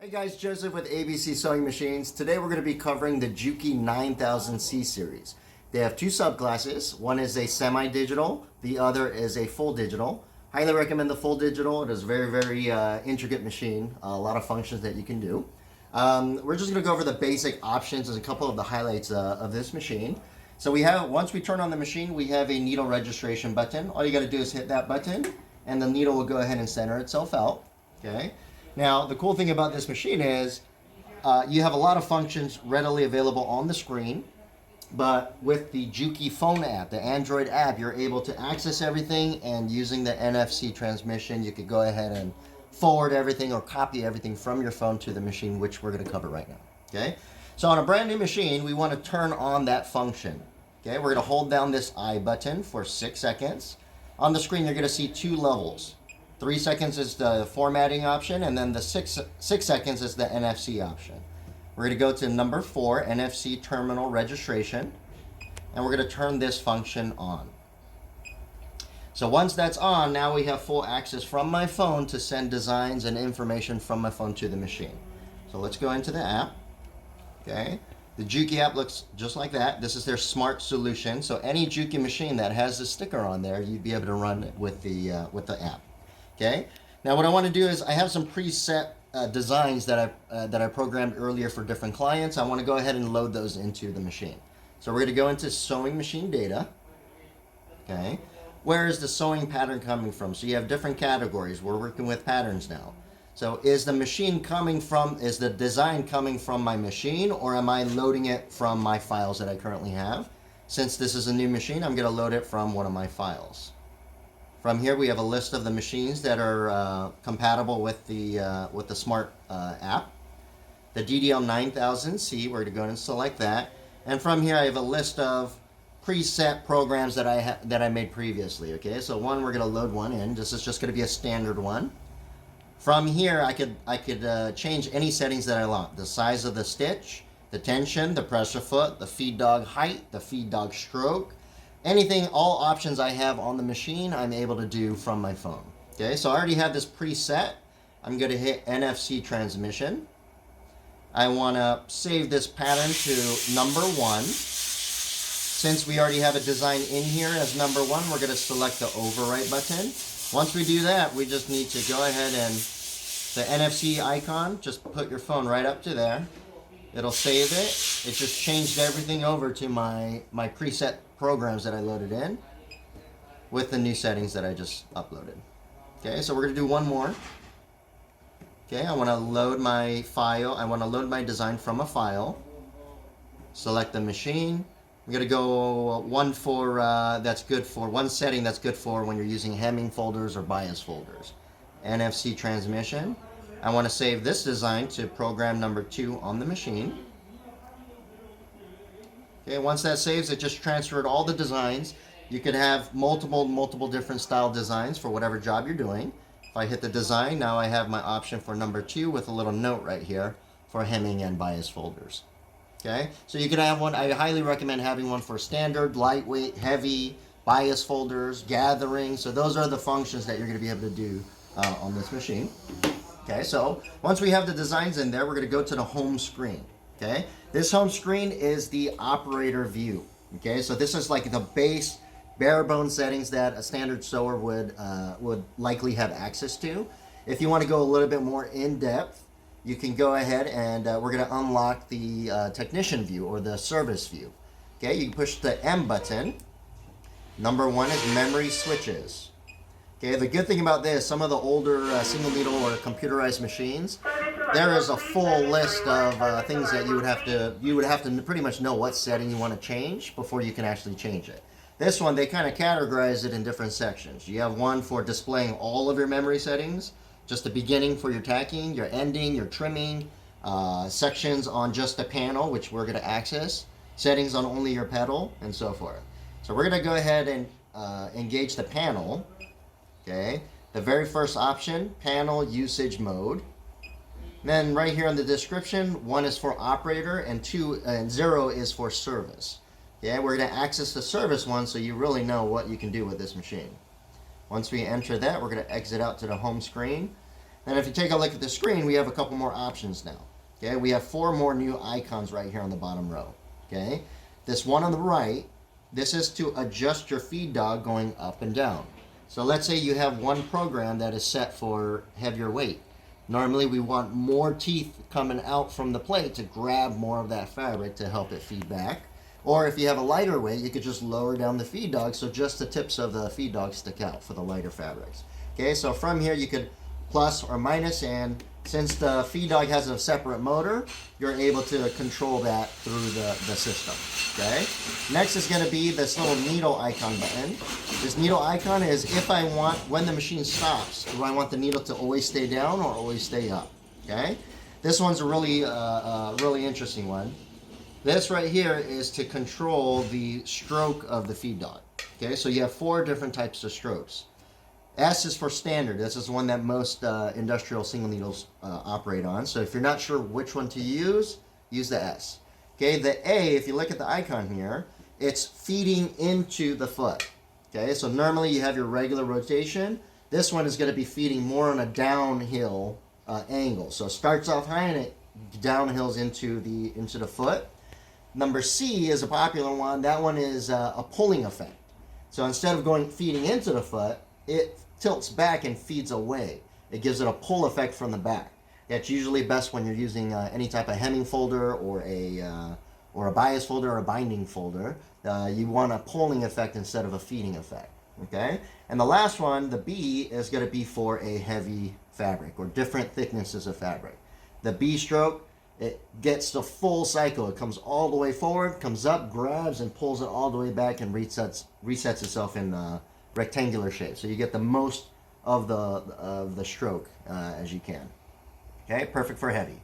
Hi guys, Joseph with ABC Sewing Machines. Today we're going to be covering the JUKI 9000C series. They have two subclasses. One is a semi-digital, the other is a full digital. Highly recommend the full digital. It is a very intricate machine, a lot of functions that you can do. We're just going to go over the basic options and a couple of the highlights of this machine. So once we turn on the machine, we have a needle registration button. All you got to do is hit that button and the needle will go ahead and center itself out. Okay. Now, the cool thing about this machine is you have a lot of functions readily available on the screen, but with the JUKI phone app, the Android app, you're able to access everything, and using the NFC transmission, you could go ahead and forward everything or copy everything from your phone to the machine, which we're going to cover right now. Okay? So on a brand new machine, we want to turn on that function. Okay? We're going to hold down this I button for 6 seconds. On the screen, you're going to see two levels. 3 seconds is the formatting option, and then the six seconds is the NFC option. We're going to go to number 4, NFC terminal registration, and we're going to turn this function on. So once that's on, now we have full access from my phone to send designs and information from my phone to the machine. So let's go into the app. Okay. The JUKI app looks just like that. This is their smart solution. So any JUKI machine that has this sticker on there, you'd be able to run it with the app. Okay. Now what I want to do is I have some preset designs that I programmed earlier for different clients. I want to go ahead and load those into the machine. So we're going to go into sewing machine data. Okay. Where is the sewing pattern coming from? So you have different categories. We're working with patterns now. So is the design coming from my machine, or am I loading it from my files that I currently have? Since this is a new machine, I'm going to load it from one of my files. From here, we have a list of the machines that are compatible with the Smart app. The DDL-9000C, we're going to go and select that. And from here, I have a list of preset programs that I made previously. Okay, so we're going to load one in. This is just going to be a standard one. From here, I could change any settings that I want. The size of the stitch, the tension, the pressure foot, the feed dog height, the feed dog stroke. Anything, all options I have on the machine, I'm able to do from my phone. Okay, so I already have this preset. I'm going to hit NFC Transmission. I want to save this pattern to number 1. Since we already have a design in here as number 1, we're going to select the overwrite button. Once we do that, we just need to go ahead and the NFC icon, just put your phone right up to there. It'll save it. It just changed everything over to my preset programs that I loaded in with the new settings that I just uploaded. Okay, so we're going to do one more. Okay, I want to load my file. I want to load my design from a file. Select the machine. I'm going to go one setting that's good for when you're using hemming folders or bias folders. NFC transmission. I want to save this design to program number 2 on the machine. Okay, once that saves, it just transferred all the designs. You could have multiple different style designs for whatever job you're doing. If I hit the design, now I have my option for number 2 with a little note right here for hemming and bias folders. Okay, so you could have one. I highly recommend having one for standard, lightweight, heavy, bias folders, gathering. So those are the functions that you're going to be able to do on this machine. Okay, so once we have the designs in there, we're going to go to the home screen. Okay, this home screen is the operator view. Okay, so this is like the base bare bone settings that a standard sewer would likely have access to. If you want to go a little bit more in depth, you can go ahead and we're going to unlock the technician view or the service view. Okay, you can push the M button. Number 1 is memory switches. Okay, the good thing about this, some of the older single needle or computerized machines, there is a full list of things that you would have to pretty much know what setting you want to change before you can actually change it. This one, they kind of categorize it in different sections. You have one for displaying all of your memory settings, just the beginning for your tacking, your ending, your trimming, sections on just the panel, which we're going to access, settings on only your pedal, and so forth. So we're going to go ahead and engage the panel. Okay, the very first option, panel usage mode. Then right here in the description, 1 is for operator and 0 is for service. Okay, we're going to access the service one so you really know what you can do with this machine. Once we enter that, we're going to exit out to the home screen. And if you take a look at the screen, we have a couple more options now. Okay, we have 4 more new icons right here on the bottom row. Okay, this one on the right, this is to adjust your feed dog going up and down. So let's say you have one program that is set for heavier weight. Normally we want more teeth coming out from the plate to grab more of that fabric to help it feed back. Or if you have a lighter weight, you could just lower down the feed dog so just the tips of the feed dog stick out for the lighter fabrics. Okay, so from here you could plus or minus, and since the feed dog has a separate motor, you're able to control that through the system. Okay. Next is going to be this little needle icon button. This needle icon is if I want, when the machine stops, do I want the needle to always stay down or always stay up? Okay. This one's a really interesting one. This right here is to control the stroke of the feed dog. Okay, so you have 4 different types of strokes. S is for standard. This is the one that most industrial single needles operate on. So if you're not sure which one to use the S. Okay, the A, if you look at the icon here, it's feeding into the foot. Okay, so normally you have your regular rotation. This one is going to be feeding more on a downhill angle. So it starts off high and it downhills into the foot. Number C is a popular one. That one is a pulling effect. So instead of feeding into the foot, it tilts back and feeds away. It gives it a pull effect from the back. That's usually best when you're using any type of hemming folder or a bias folder or a binding folder. You want a pulling effect instead of a feeding effect. Okay? And the last one, the B, is going to be for a heavy fabric or different thicknesses of fabric. The B stroke, it gets the full cycle. It comes all the way forward, comes up, grabs, and pulls it all the way back and resets itself in rectangular shape. So you get the most of the stroke as you can. Okay, perfect for heavy.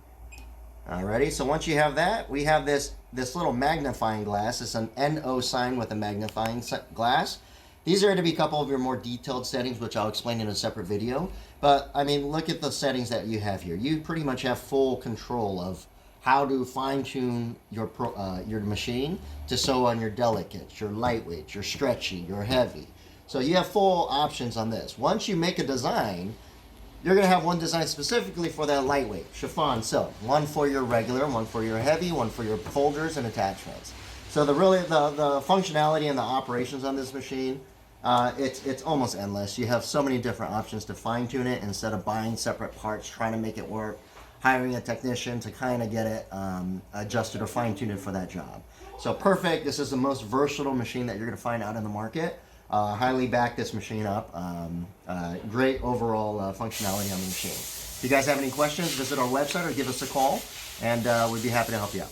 Alrighty, so once you have that, we have this little magnifying glass. It's an NO sign with a magnifying glass. These are going to be a couple of your more detailed settings, which I'll explain in a separate video. But, I mean, look at the settings that you have here. You pretty much have full control of how to fine-tune your machine to sew on your delicates, your lightweight, your stretchy, your heavy. So you have full options on this. Once you make a design, you're going to have one design specifically for that lightweight, chiffon silk. One for your regular, one for your heavy, one for your folders and attachments. So the functionality and the operations on this machine, it's almost endless. You have so many different options to fine-tune it instead of buying separate parts, trying to make it work, hiring a technician to kind of get it adjusted or fine-tuned for that job. So perfect. This is the most versatile machine that you're going to find out in the market. Highly back this machine up. Great overall functionality on the machine. If you guys have any questions, visit our website or give us a call, and we'd be happy to help you out.